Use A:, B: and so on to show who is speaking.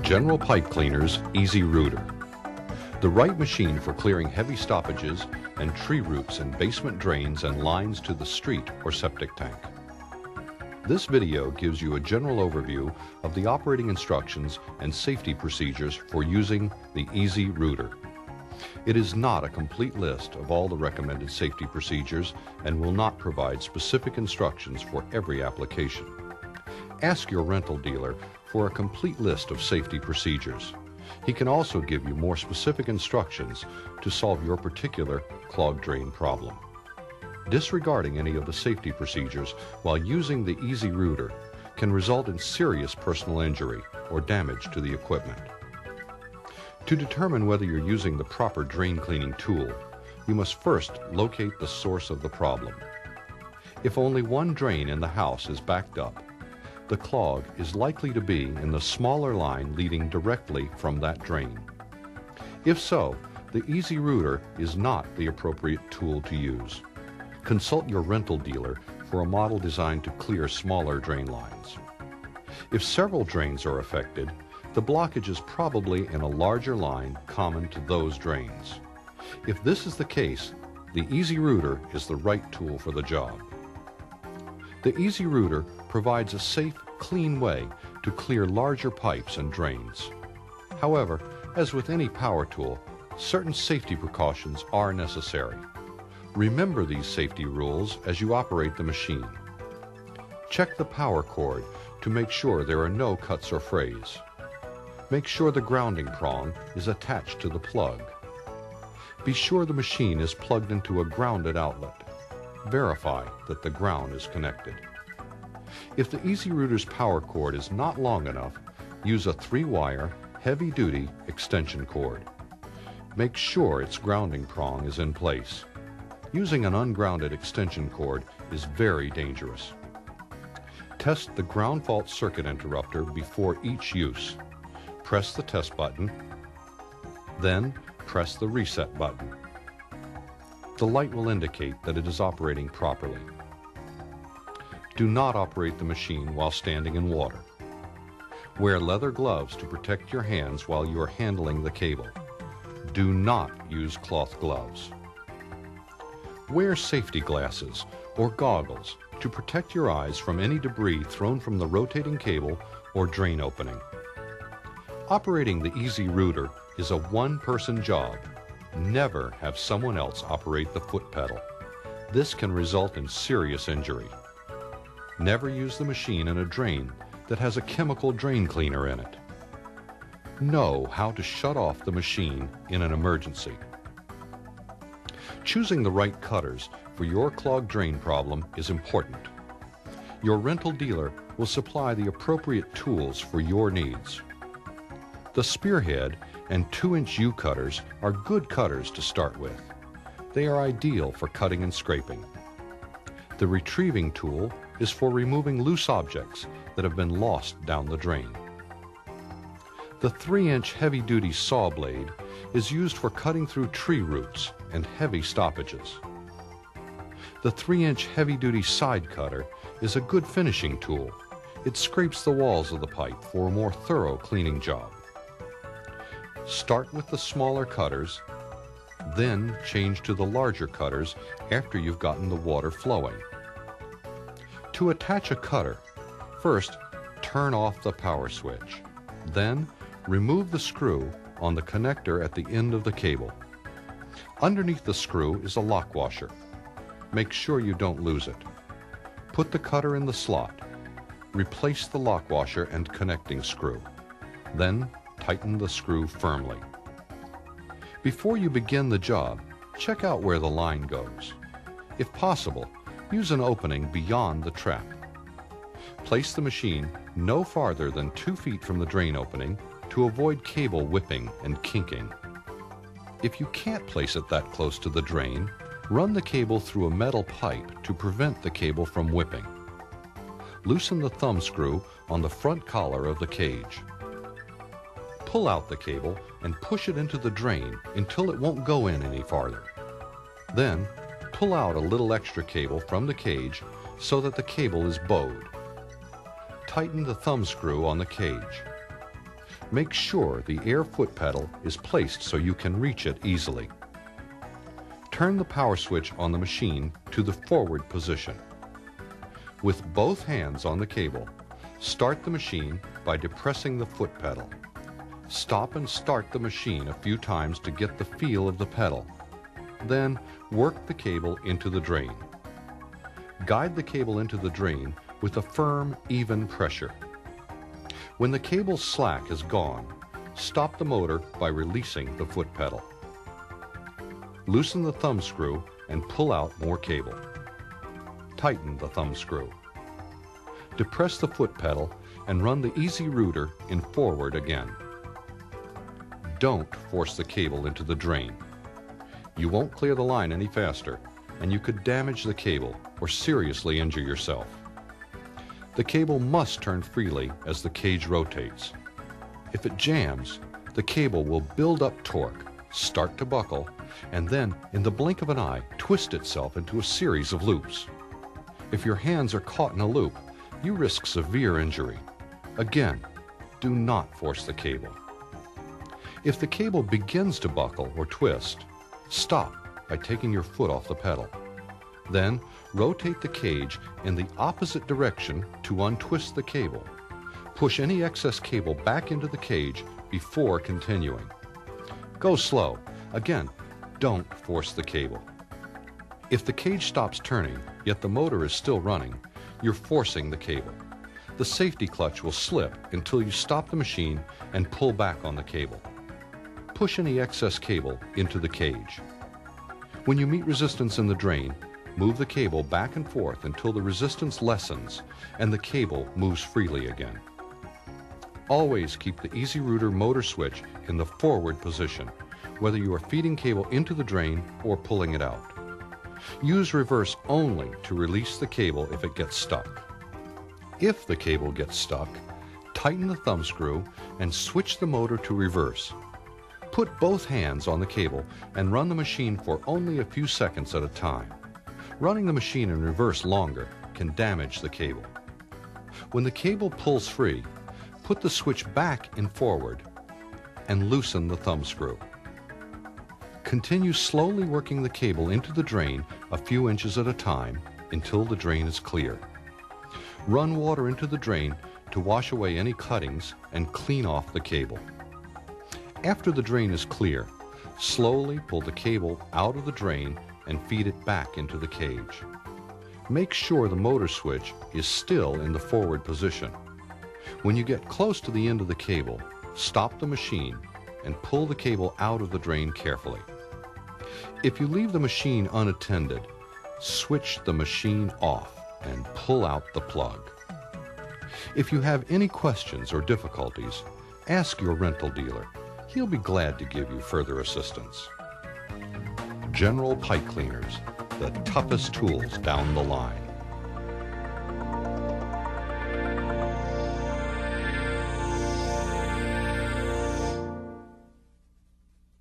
A: General Pipe Cleaner's Easy Rooter. The right machine for clearing heavy stoppages and tree roots in basement drains and lines to the street or septic tank. This video gives you a general overview of the operating instructions and safety procedures for using the Easy Rooter. It is not a complete list of all the recommended safety procedures and will not provide specific instructions for every application. Ask your rental dealer for a complete list of safety procedures. He can also give you more specific instructions to solve your particular clogged drain problem. Disregarding any of the safety procedures while using the Easy Rooter can result in serious personal injury or damage to the equipment. To determine whether you're using the proper drain cleaning tool, you must first locate the source of the problem. If only one drain in the house is backed up, the clog is likely to be in the smaller line leading directly from that drain. If so, the Easy Rooter is not the appropriate tool to use. Consult your rental dealer for a model designed to clear smaller drain lines. If several drains are affected, the blockage is probably in a larger line common to those drains. If this is the case, the Easy Rooter is the right tool for the job. The Easy Rooter provides a safe, clean way to clear larger pipes and drains. However, as with any power tool, certain safety precautions are necessary. Remember these safety rules as you operate the machine. Check the power cord to make sure there are no cuts or frays. Make sure the grounding prong is attached to the plug. Be sure the machine is plugged into a grounded outlet. Verify that the ground is connected. If the Easy Rooter's power cord is not long enough, use a 3-wire, heavy-duty extension cord. Make sure its grounding prong is in place. Using an ungrounded extension cord is very dangerous. Test the ground fault circuit interrupter before each use. Press the test button, then press the reset button. The light will indicate that it is operating properly. Do not operate the machine while standing in water. Wear leather gloves to protect your hands while you are handling the cable. Do not use cloth gloves. Wear safety glasses or goggles to protect your eyes from any debris thrown from the rotating cable or drain opening. Operating the Easy Rooter is a one-person job. Never have someone else operate the foot pedal. This can result in serious injury. Never use the machine in a drain that has a chemical drain cleaner in it. Know how to shut off the machine in an emergency. Choosing the right cutters for your clogged drain problem is important. Your rental dealer will supply the appropriate tools for your needs. The Spearhead and 2-inch U-cutters are good cutters to start with. They are ideal for cutting and scraping. The retrieving tool is for removing loose objects that have been lost down the drain. The 3-inch heavy-duty saw blade is used for cutting through tree roots and heavy stoppages. The 3-inch heavy-duty side cutter is a good finishing tool. It scrapes the walls of the pipe for a more thorough cleaning job. Start with the smaller cutters, then change to the larger cutters after you've gotten the water flowing. To attach a cutter, first turn off the power switch. Then remove the screw on the connector at the end of the cable. Underneath the screw is a lock washer. Make sure you don't lose it. Put the cutter in the slot. Replace the lock washer and connecting screw. Then tighten the screw firmly. Before you begin the job, check out where the line goes. If possible, use an opening beyond the trap. Place the machine no farther than 2 feet from the drain opening to avoid cable whipping and kinking. If you can't place it that close to the drain, run the cable through a metal pipe to prevent the cable from whipping. Loosen the thumb screw on the front collar of the cage. Pull out the cable and push it into the drain until it won't go in any farther. Then, pull out a little extra cable from the cage so that the cable is bowed. Tighten the thumb screw on the cage. Make sure the air foot pedal is placed so you can reach it easily. Turn the power switch on the machine to the forward position. With both hands on the cable, start the machine by depressing the foot pedal. Stop and start the machine a few times to get the feel of the pedal. Then work the cable into the drain. Guide the cable into the drain with a firm, even pressure. When the cable's slack is gone, stop the motor by releasing the foot pedal. Loosen the thumb screw and pull out more cable. Tighten the thumb screw. Depress the foot pedal and run the Easy Router in forward again. Don't force the cable into the drain. You won't clear the line any faster, and you could damage the cable or seriously injure yourself. The cable must turn freely as the cage rotates. If it jams, the cable will build up torque, start to buckle, and then, in the blink of an eye, twist itself into a series of loops. If your hands are caught in a loop, you risk severe injury. Again, do not force the cable. If the cable begins to buckle or twist, stop by taking your foot off the pedal. Then, rotate the cage in the opposite direction to untwist the cable. Push any excess cable back into the cage before continuing. Go slow. Again, don't force the cable. If the cage stops turning, yet the motor is still running, you're forcing the cable. The safety clutch will slip until you stop the machine and pull back on the cable. Push any excess cable into the cage. When you meet resistance in the drain, move the cable back and forth until the resistance lessens and the cable moves freely again. Always keep the Easy Router motor switch in the forward position, whether you are feeding cable into the drain or pulling it out. Use reverse only to release the cable if it gets stuck. If the cable gets stuck, tighten the thumb screw and switch the motor to reverse. Put both hands on the cable and run the machine for only a few seconds at a time. Running the machine in reverse longer can damage the cable. When the cable pulls free, put the switch back in forward and loosen the thumb screw. Continue slowly working the cable into the drain a few inches at a time until the drain is clear. Run water into the drain to wash away any cuttings and clean off the cable. After the drain is clear, slowly pull the cable out of the drain and feed it back into the cage. Make sure the motor switch is still in the forward position. When you get close to the end of the cable, stop the machine and pull the cable out of the drain carefully. If you leave the machine unattended, switch the machine off and pull out the plug. If you have any questions or difficulties, ask your rental dealer. He'll be glad to give you further assistance. General Pipe Cleaners, the toughest tools down the line.